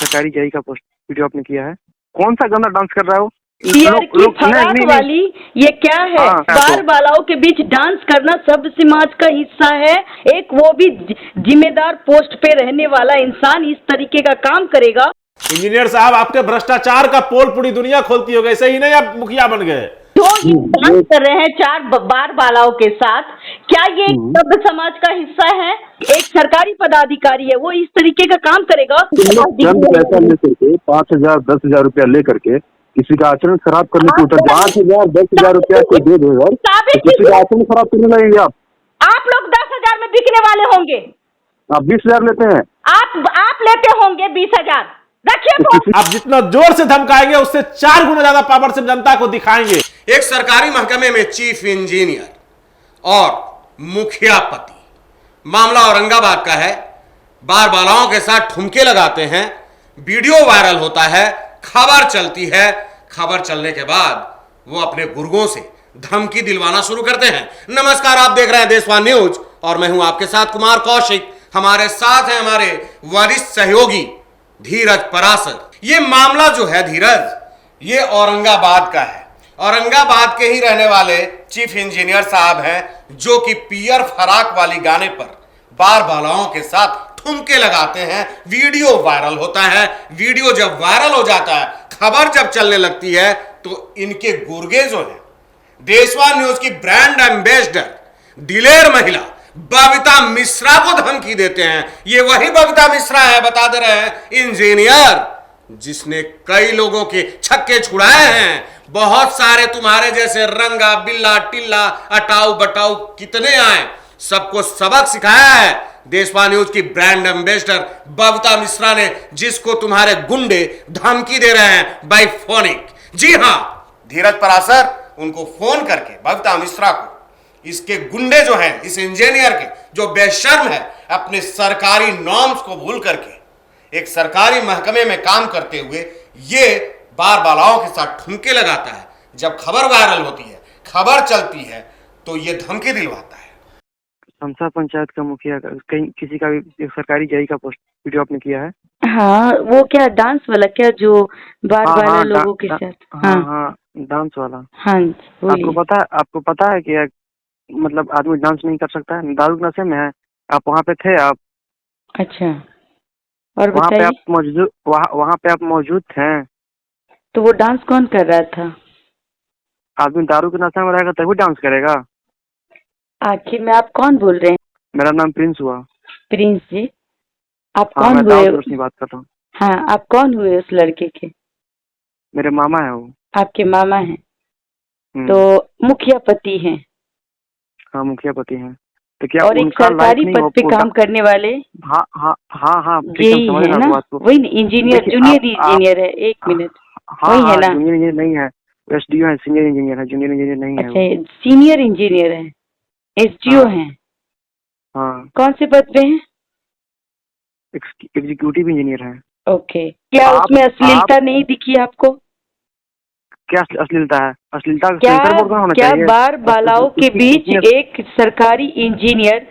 सरकारी जय का पोस्ट वीडियो आपने किया है। कौन सा गंदा डांस कर रहा है वो? पियर की फराक वाली ये क्या है? बार बालाओं के बीच डांस करना सब समाज का हिस्सा है। एक वो भी जिम्मेदार पोस्ट पे रहने वाला इंसान इस तरीके का काम करेगा। इंजीनियर साहब, आपके भ्रष्टाचार का पोल पूरी दुनिया खोलती हो गई, ऐसे ही नहीं आप मुखिया बन गए। जो डांस कर रहे हैं चार बार बालाओं के साथ, क्या ये सब समाज का हिस्सा है? एक सरकारी पदाधिकारी है, वो इस तरीके का काम करेगा। चंद पैसा ले करके 5,000 10,000 रुपया ले करके किसी का आचरण खराब करने की उतर 5,000 10,000 रुपया को दे देगा, किसी का आचरण खराब करने लगेंगे आप लोग 10,000 में बिकने वाले होंगे। आप 20,000 लेते हैं, आप लेते होंगे 20,000। रखिए, आप जितना जोर से धमकाएंगे उससे 4 गुना ज्यादा पावर से जनता को दिखाएंगे। एक सरकारी महकमे में चीफ इंजीनियर और मुखिया पति, मामला औरंगाबाद का है। बार बालाओं के साथ ठुमके लगाते हैं, वीडियो वायरल होता है, खबर चलती है। खबर चलने के बाद वो अपने गुर्गों से धमकी दिलवाना शुरू करते हैं। नमस्कार, आप देख रहे हैं देशवान न्यूज और मैं हूं आपके साथ कुमार कौशिक। हमारे साथ हैं हमारे वरिष्ठ सहयोगी धीरज परासर। ये मामला जो है धीरज, ये औरंगाबाद का है। औरंगाबाद के ही रहने वाले चीफ इंजीनियर साहब हैं, जो कि पियर फराक वाली गाने पर बार बालाओं के साथ ठुमके लगाते हैं। वीडियो वायरल होता है। वीडियो जब वायरल हो जाता है, खबर जब चलने लगती है, तो इनके गुर्गे जो है देशवान न्यूज की ब्रांड एम्बेसडर दिलेर महिला बबीता मिश्रा को धमकी देते हैं। ये वही बबीता मिश्रा है, बता दे रहे हैं, इंजीनियर जिसने कई लोगों के छक्के छुड़ाए हैं। बहुत सारे तुम्हारे जैसे रंगा बिल्ला टिल्ला अटाऊ बटाऊ कितने आए, सबको सबक सिखाया है देशवान न्यूज की ब्रांड एम्बेसडर बबीता मिश्रा ने, जिसको तुम्हारे गुंडे धमकी दे रहे हैं बाय फोनिक। जी हां धीरज परासर, उनको फोन करके बबीता मिश्रा को, इसके गुंडे जो हैं, इस इंजीनियर के जो बेशर्म है, अपने सरकारी नॉर्म्स को भूल करके एक सरकारी महकमे में काम करते हुए ये बार बालाओं के साथ ठुमके लगाता है। जब खबर वायरल होती है, खबर चलती है, तो ये धमकी दिलवाता है। समसा पंचायत का मुखिया कहीं किसी का भी एक सरकारी जय का पोस्ट वीडियो आपने किया है। हाँ, वो क्या डांस वाला क्या, जो बार बार लोगों के साथ? हाँ, डांस वाला। हाँ, आपको पता है कि मतलब आदमी डांस नहीं कर सकता है, दारू के नशे में है। आप वहाँ पे थे आप? अच्छा, और वहाँ पे आप मौजूद थे। तो वो डांस कौन कर रहा था? आदमी दारू के नशे में रहेगा तभी डांस करेगा। आखिर में आप कौन बोल रहे हैं? मेरा नाम प्रिंस हुआ। प्रिंस जी, आप हाँ, कौन हुए? मैं बात कर रहा हूँ। हाँ, आप कौन हुए उस लड़के के? मेरे मामा है वो। आपके मामा हैं? तो मुखिया पति हैं? हाँ, मुखिया पति हैं। तो क्या और एक सरकारी पद पे काम करने वाले? हाँ, यही है ना, वही इंजीनियर, जूनियर इंजीनियर है। एक मिनट, वही है ना? जूनियर इंजीनियर नहीं है, एसडीओ है, सीनियर इंजीनियर है, जूनियर इंजीनियर नहीं है। अच्छा, सीनियर इंजीनियर है, एसडीओ हैं। हाँ। कौन से पद पे हैं? एग्जीक्यूटिव इंजीनियर है। ओके, क्या उसमें अश्लीलता नहीं दिखी आपको? क्या अश्लीलता है? अश्लीलता क्या बार बालाओं के बीच एक सरकारी इंजीनियर,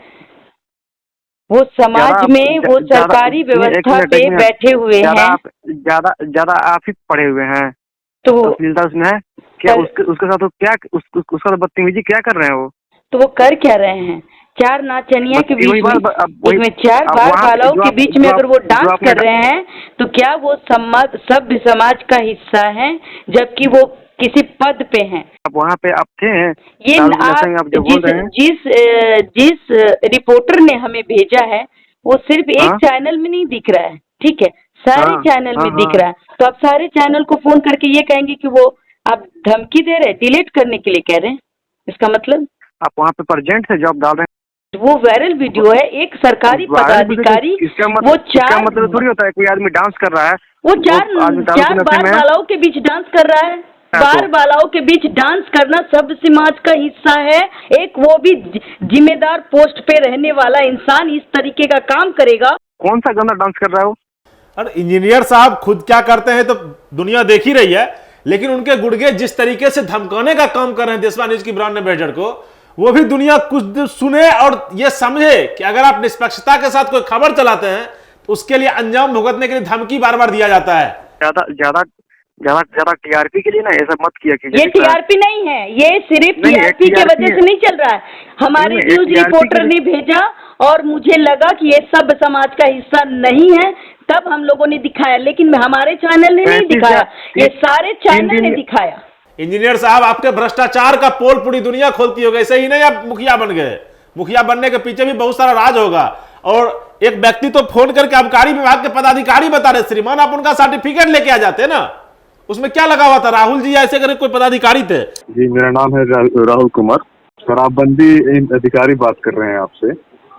वो समाज में, वो सरकारी व्यवस्था पे बैठे हुए हैं। ज्यादा आप ही पढ़े हुए हैं, तो अश्लीलता उसमें है क्या? उसके साथ तो क्या उसका बदतमीजी क्या कर रहे हैं वो? तो वो कर क्या रहे हैं? चार नाचनिया के बीच में, चार बार बालाओं के बीच में अगर वो डांस कर रहे हैं, तो क्या वो सभ्य समाज का हिस्सा है, जबकि वो किसी पद पे हैं? अब वहाँ पे आप थे। ये जिस रिपोर्टर ने हमें भेजा है, वो सिर्फ एक चैनल में नहीं दिख रहा है, ठीक है, सारे चैनल में दिख रहा है। तो आप सारे चैनल को फोन करके ये कहेंगे कि वो आप धमकी दे रहे हैं, डिलीट करने के लिए कह रहे हैं, इसका मतलब? आप वहाँ पे प्रेजेंट थे, जॉब डाल रहे हैं। वो वायरल वीडियो है, एक सरकारी पदाधिकारी, वो चार मतलब थोड़ी होता है कोई आदमी डांस कर रहा है, वो चार बार बालाओं के बीच डांस कर रहा है। बार बालाओं के बीच डांस करना सब समाज का हिस्सा है। एक वो भी जिम्मेदार पोस्ट पे रहने वाला इंसान इस तरीके का काम करेगा। कौन सा गंदा डांस कर रहा है वो? और इंजीनियर साहब खुद क्या करते हैं तो दुनिया देख ही रही है, लेकिन उनके गुर्गे जिस तरीके से धमकाने का काम कर रहे हैं देशवान न्यूज की ब्रांड एम्बेसडर को, वो भी दुनिया कुछ सुने और ये समझे कि अगर आप निष्पक्षता के साथ कोई खबर चलाते हैं उसके लिए अंजाम भुगतने के लिए धमकी बार बार दिया जाता है। ज्यादा ज्यादा ज्यादा ज्यादा टीआरपी के लिए ना ऐसा मत किया कीजिए। ये टीआरपी नहीं है, ये सिर्फ टीआरपी की वजह से नहीं चल रहा है। हमारे न्यूज रिपोर्टर ने भेजा और मुझे लगा कि ये सब समाज का हिस्सा नहीं है, तब हम लोगों ने दिखाया, लेकिन हमारे चैनल ने नहीं दिखाया, ये सारे चैनल ने दिखाया। इंजीनियर साहब, आपके भ्रष्टाचार का पोल पूरी दुनिया खोलती होगी, ऐसे ही नहीं आप मुखिया बन गए। मुखिया बनने के पीछे भी बहुत सारा राज होगा। और एक व्यक्ति तो फोन करके आबकारी विभाग के पदाधिकारी बता रहे, श्रीमान आप उनका सर्टिफिकेट लेके आ जाते ना, उसमें क्या लगा हुआ था? राहुल जी ऐसे करके कोई पदाधिकारी थे? जी मेरा नाम है राहुल कुमार, शराबबंदी अधिकारी बात कर रहे हैं आपसे।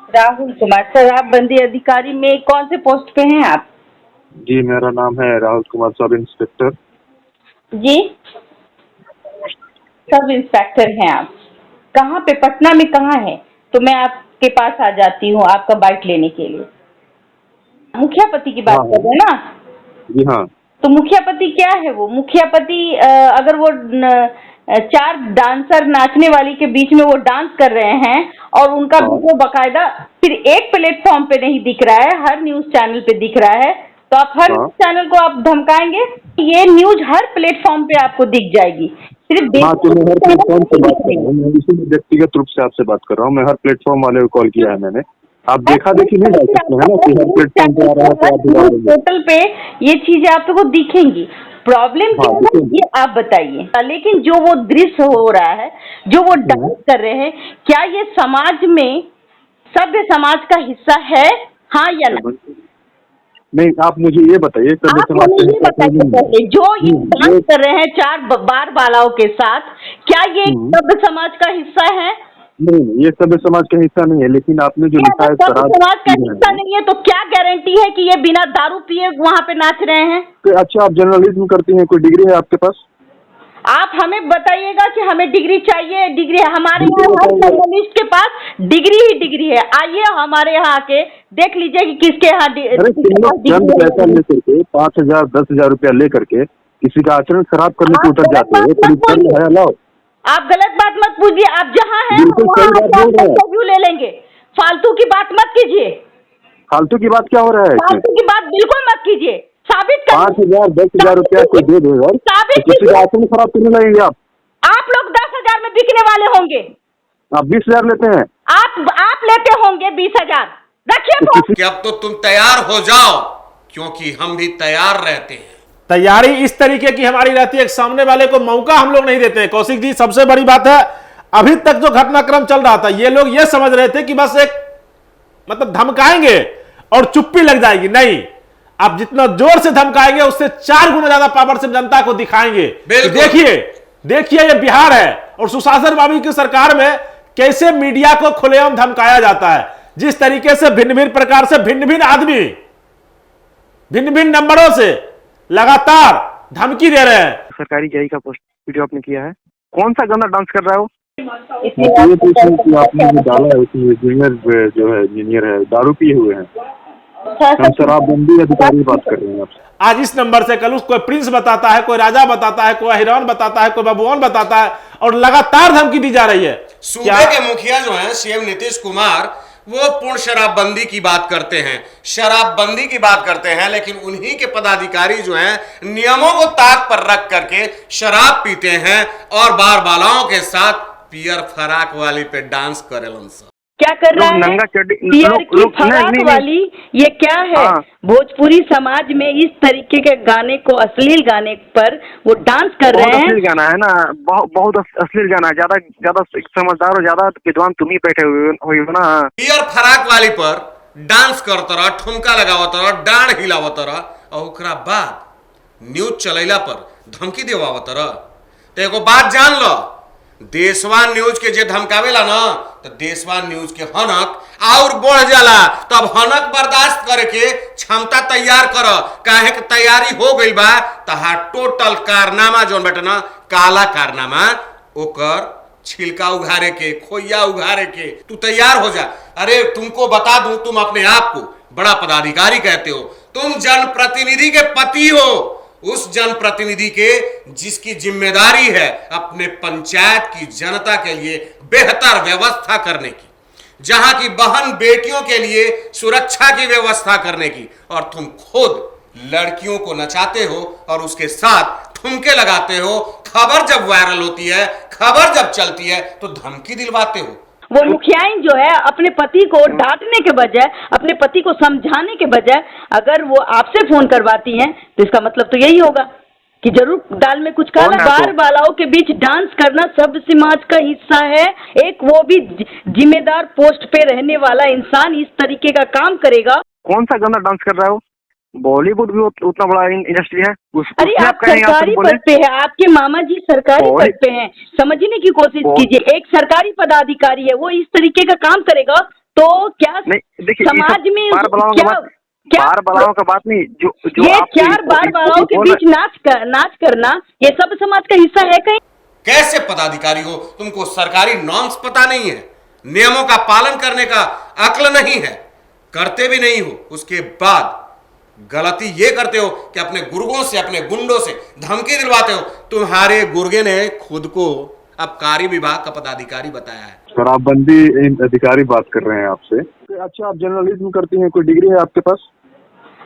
राहुल कुमार, शराबबंदी अधिकारी में कौन से पोस्ट पे हैं आप? जी मेरा नाम है राहुल कुमार, सब इंस्पेक्टर। जी सब इंस्पेक्टर हैं आप? कहाँ पे, पटना में कहाँ है? तो मैं आपके पास आ जाती हूँ आपका बाइट लेने के लिए। मुखिया पति की बात कर रहे हैं ना? जी हाँ। तो मुखिया पति क्या है? वो मुखिया पति अगर वो 4 डांसर नाचने वाली के बीच में वो डांस कर रहे हैं और उनका वीडियो बकायदा फिर एक प्लेटफॉर्म पे नहीं दिख रहा है, हर न्यूज चैनल पे दिख रहा है, तो आप हर चैनल को आप धमकाएंगे? ये न्यूज हर प्लेटफॉर्म पे आपको दिख जाएगी। सिर्फ मैं हर प्लेटफॉर्म से बात कर रहा हूँ, मैं इसी व्यक्तिगत रूप से आपसे बात कर रहा हूँ। मैं हर प्लेटफॉर्म वाले को कॉल किया है मैंने। आप देखा देखी नहीं डाल सकते हैं ना कि हर प्लेटफॉर्म पे आ रहा है तो आप दिखा देंगे। पोर्टल पे ये चीजें आपको दिखेंगी। प्रॉब्लम क्या है ये आप बताइए। लेकिन जो वो दृश्य हो रहा है, जो वो डांस कर रहे हैं, क्या ये समाज में सभ्य समाज का हिस्सा है, हाँ या ना? नहीं, आप मुझे ये बताइए, सभ्य समाज का हिस्सा बताइए। जो ये डांस कर रहे हैं 4 बार बालाओं के साथ, क्या ये सभ्य समाज का हिस्सा है? नहीं, ये सभ्य समाज का हिस्सा नहीं है, लेकिन आपने जो लिखा है समाज का हिस्सा नहीं है तो क्या गारंटी है कि ये बिना दारू पिए वहाँ पे नाच रहे हैं? अच्छा, आप जर्नलिज्म करती हैं, कोई डिग्री है आपके पास? आप हमें बताइएगा कि हमें डिग्री चाहिए। डिग्री हमारे यहाँ हर जर्नलिस्ट के पास डिग्री ही डिग्री है। आइए हमारे यहाँ आके देख लीजिए कि किसके यहाँ चंद पैसा लेकर के 5,000 10,000 रुपया लेकर के किसी का आचरण खराब करने को उतर जाते हैं। आप गलत बात मत पूछिए। आप जहाँ हैं इंटरव्यू ले लेंगे। फालतू की बात मत कीजिए। फालतू की बात क्या हो रहा है? फालतू की बात बिल्कुल मत कीजिए। साबित कर 5,000 10,000 रुपया को दे दो यार, किसी का आचरण खराब करने लगेंगे आप लोग 10,000 में बिकने वाले होंगे। आप 20,000 लेते हैं। आप लेते होंगे 20,000। रखिए कि अब तो तुम तैयार हो जाओ, क्योंकि हम भी तैयार रहते हैं। तैयारी इस तरीके की हमारी रहती है, सामने वाले को मौका हम लोग नहीं देते। कौशिक जी, सबसे बड़ी बात है, अभी तक जो घटनाक्रम चल रहा था, ये लोग ये समझ रहे थे कि बस एक मतलब धमकाएंगे और चुप्पी लग जाएगी। नहीं, आप जितना जोर से धमकाएंगे उससे 4 गुना ज्यादा पावर से जनता को दिखाएंगे। देखिए ये बिहार है और सुशासन बाबू की सरकार में कैसे मीडिया को खुलेआम धमकाया जाता है। जिस तरीके से भिन्न भिन्न प्रकार से भिन्न भिन्न आदमी भिन्न भिन्न नंबरों से लगातार धमकी दे रहे हैं। सरकारी जेई का पोस्ट वीडियो आपने किया है, कौन सा गंदा डांस कर रहा है वो? ये पूछने कि आपने जो डाला है उसमें जूनियर जो है इंजीनियर है, दारू पिए हुए हैं। हम शराबबंदी अधिकारी बात कर रहे हैं आपसे। आज इस नंबर से कल कोई प्रिंस बताता है, कोई राजा बताता है, कोई हिरौन बताता है, कोई बबुआन बताता है और लगातार धमकी दी जा रही है। सूबे के मुखिया जो हैं सीएम नीतीश कुमार, वो पूर्ण शराबबंदी की बात करते हैं, शराबबंदी की बात करते हैं, लेकिन उन्हीं के पदाधिकारी जो हैं नियमों को ताक पर रख करके शराब पीते हैं और बार बालाओं के साथ पियर फराक वाली पे डांस करेलन। क्या कर रहा है पियर की फराक वाली? ये क्या है? भोजपुरी समाज में इस तरीके के गाने को, अश्लील गाने पर वो डांस कर रहे हैं। अश्लील गाना है ना, बहुत अश्लील गाना है। ज्यादा समझदार और ज्यादा विद्वान तुम ही बैठे हुए हो ना। पियर फराक वाली पर डांस करता रहा, ठुमका लगावत रहा, डांड हिलावत रहा और ओकरा बाद न्यूज चलेला पर धमकी देवावत रहा। तो एगो बात जान लो, देशवान न्यूज के जे धमकावेला ना, तो देशवान न्यूज के हनक और बढ़ जाला। तब हनक बर्दाश्त करके क्षमता तैयार कर, काहे कि तैयारी हो गई बा। तहार टोटल कारनामा जो बेटा ना, काला कारनामा, ओकर छिलका उघारे के, खोइया उघारे के तू तैयार हो जा। अरे तुमको बता दूं, तुम अपने आप को बड़ा पदाधिकारी कहते हो, तुम जनप्रतिनिधि के पति हो, उस जनप्रतिनिधि के जिसकी जिम्मेदारी है अपने पंचायत की जनता के लिए बेहतर व्यवस्था करने की। जहां की बहन बेटियों के लिए सुरक्षा की व्यवस्था करने की, और तुम खुद लड़कियों को नचाते हो और उसके साथ ठुमके लगाते हो। खबर जब वायरल होती है, खबर जब चलती है तो धमकी दिलवाते हो। वो मुखियाएं जो है अपने पति को डांटने के बजाय, अपने पति को समझाने के बजाय अगर वो आपसे फोन करवाती हैं तो इसका मतलब तो यही होगा कि जरूर दाल में कुछ काला। बार बालाओं के बीच डांस करना सब समाज का हिस्सा है। एक वो भी जिम्मेदार पोस्ट पे रहने वाला इंसान इस तरीके का काम करेगा। कौन सा गंदा डांस कर रहा है वो? बॉलीवुड भी उतना बड़ा इंडस्ट्री है। अरे आप सरकारी पद पे है, आपके मामा जी सरकारी पद पे हैं, समझने की कोशिश कीजिए। एक सरकारी पदाधिकारी है, वो इस तरीके का काम करेगा तो क्या समाज में बार बालाओं का बात नहीं, जो ये चार बार बालाओं के बीच नाच करना ये सब समाज का हिस्सा है कहीं? कैसे पदाधिकारी हो? तुमको सरकारी नॉर्म्स पता नहीं है, नियमों का पालन करने का अक्ल नहीं है, करते भी नहीं हो। उसके बाद गलती ये करते हो कि अपने गुर्गों से, अपने गुंडों से धमकी दिलवाते हो। तुम्हारे गुर्गे ने खुद को आबकारी विभाग का पदाधिकारी बताया है। शराबबंदी अधिकारी बात कर रहे हैं आपसे। अच्छा, आप जर्नलिज्म करती हैं, कोई डिग्री है आपके पास?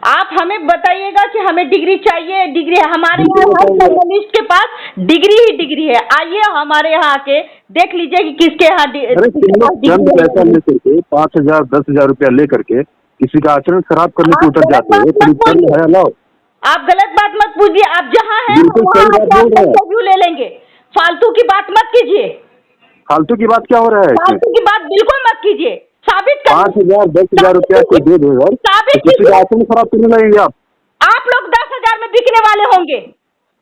आप हमें बताइएगा कि हमें डिग्री चाहिए। डिग्री हमारे यहाँ हर जर्नलिस्ट के पास डिग्री ही डिग्री है। आइए हमारे यहाँ आके देख लीजिए कि किसके यहाँ चंद पैसा ले करके 5,000 10,000 रुपया ले करके किसी का आचरण खराब करने को उतर जाते हैं। आप गलत बात मत पूछिए। आप जहाँ हैं इंटरव्यू ले लेंगे। फालतू की बात मत कीजिए। फालतू की बात क्या हो रहा है? फालतू की बात बिल्कुल मत कीजिए। साबित 5,000 10,000 रुपया को दे देगा, किसी का आचरण खराब करने लगेंगे आप लोग 10,000 में बिकने वाले होंगे।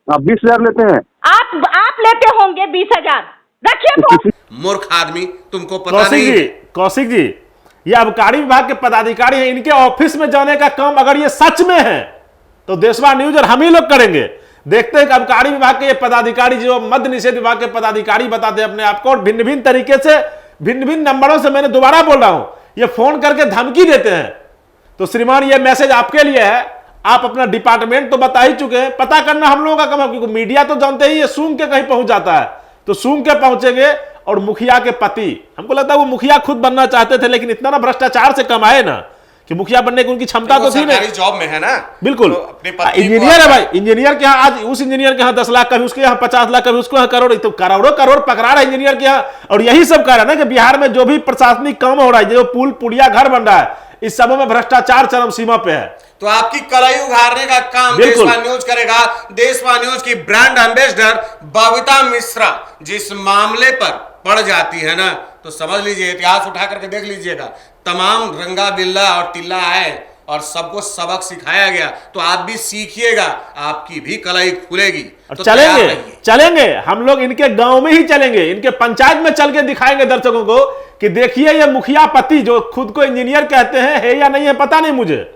आप 20,000 लेते हैं। आप लेते होंगे 20,000। रखिए मूर्ख आदमी, तुमको पता नहीं। कौशिक जी, ये आबकारी विभाग के पदाधिकारी हैं, इनके ऑफिस में जाने का काम अगर ये सच में है तो देशवा न्यूज और हम ही लोग करेंगे। देखते हैं कि आबकारी विभाग के ये पदाधिकारी जो मद्य निषेध विभाग के पदाधिकारी बताते हैं अपने आप को, और भिन्न भिन्न तरीके से भिन्न भिन्न नंबरों से, मैंने दोबारा बोल रहा हूं, ये फोन करके धमकी देते हैं। तो श्रीमान, ये मैसेज आपके लिए है। आप अपना डिपार्टमेंट तो बता ही चुके हैं, पता करना हम लोगों का काम है, क्योंकि मीडिया तो जानते ही ये सूंघ के कहीं पहुंच जाता है, तो सूंघ के पहुंचेंगे। और मुखिया के पति, हमको लगता है वो मुखिया खुद बनना चाहते थे, लेकिन इतना ना भ्रष्टाचार से कम आए ना कि मुखिया बनने की उनकी क्षमता तो थी नहीं। जॉब में है ना, बिल्कुल इंजीनियर है भाई। इंजीनियर के यहाँ आज उस इंजीनियर के यहाँ 10 लाख, कभी उसके यहाँ 50 लाख, कभी उसको यहाँ करोड़, तो करोड़ों करोड़ पकड़ा रहा है इंजीनियर के यहाँ। और यही सब कह रहा है ना कि बिहार में जो भी प्रशासनिक काम हो रहा है, जो पुल पुड़िया घर बन रहा है, इस सब में भ्रष्टाचार चरम सीमा पे है। तो आपकी कलाई उघाड़ने का काम देशवा न्यूज करेगा। देशवा न्यूज की ब्रांड एम्बेसडर बबीता मिश्रा जिस मामले पर पड़ जाती है ना, तो समझ लीजिए, इतिहास उठा करके देख लीजिएगा, तमाम रंगा बिल्ला और टिल्ला आए और सबको सबक सिखाया गया। तो आप भी सीखिएगा, आपकी भी कलाई खुलेगी। तो चलेंगे हम लोग इनके गांव में ही चलेंगे, इनके पंचायत में चल के दिखाएंगे दर्शकों को कि देखिए ये मुखिया पति जो खुद को इंजीनियर कहते हैं है या नहीं है पता नहीं मुझे,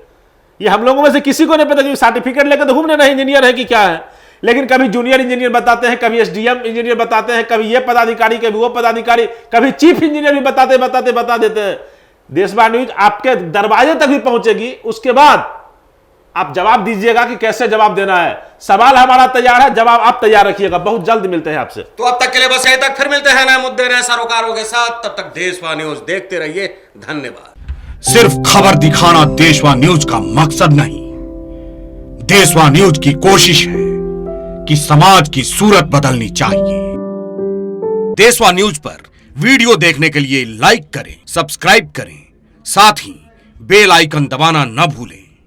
ये हम लोगों में से किसी को नहीं पता, क्योंकि सर्टिफिकेट लेकर तो घूमने नहीं इंजीनियर है कि क्या है। लेकिन कभी जूनियर इंजीनियर बताते हैं, कभी एसडीएम इंजीनियर बताते हैं, कभी ये पदाधिकारी, कभी वो पदाधिकारी, कभी चीफ इंजीनियर भी बता देते हैं। देशवा न्यूज आपके दरवाजे तक भी पहुंचेगी, उसके बाद आप जवाब दीजिएगा कि कैसे जवाब देना है। सवाल हमारा तैयार है, जवाब आप तैयार रखिएगा। बहुत जल्द मिलते हैं आपसे। तो अब तक के लिए बस यहीं तक, फिर मिलते हैं नए मुद्दे नए सरोकारों के साथ। तब तक देशवा न्यूज देखते रहिए। धन्यवाद। सिर्फ खबर दिखाना देशवा न्यूज का मकसद नहीं, देशवा न्यूज की कोशिश है कि समाज की सूरत बदलनी चाहिए। देशवा न्यूज पर वीडियो देखने के लिए लाइक करें, सब्सक्राइब करें, साथ ही बेल आइकन दबाना न भूलें।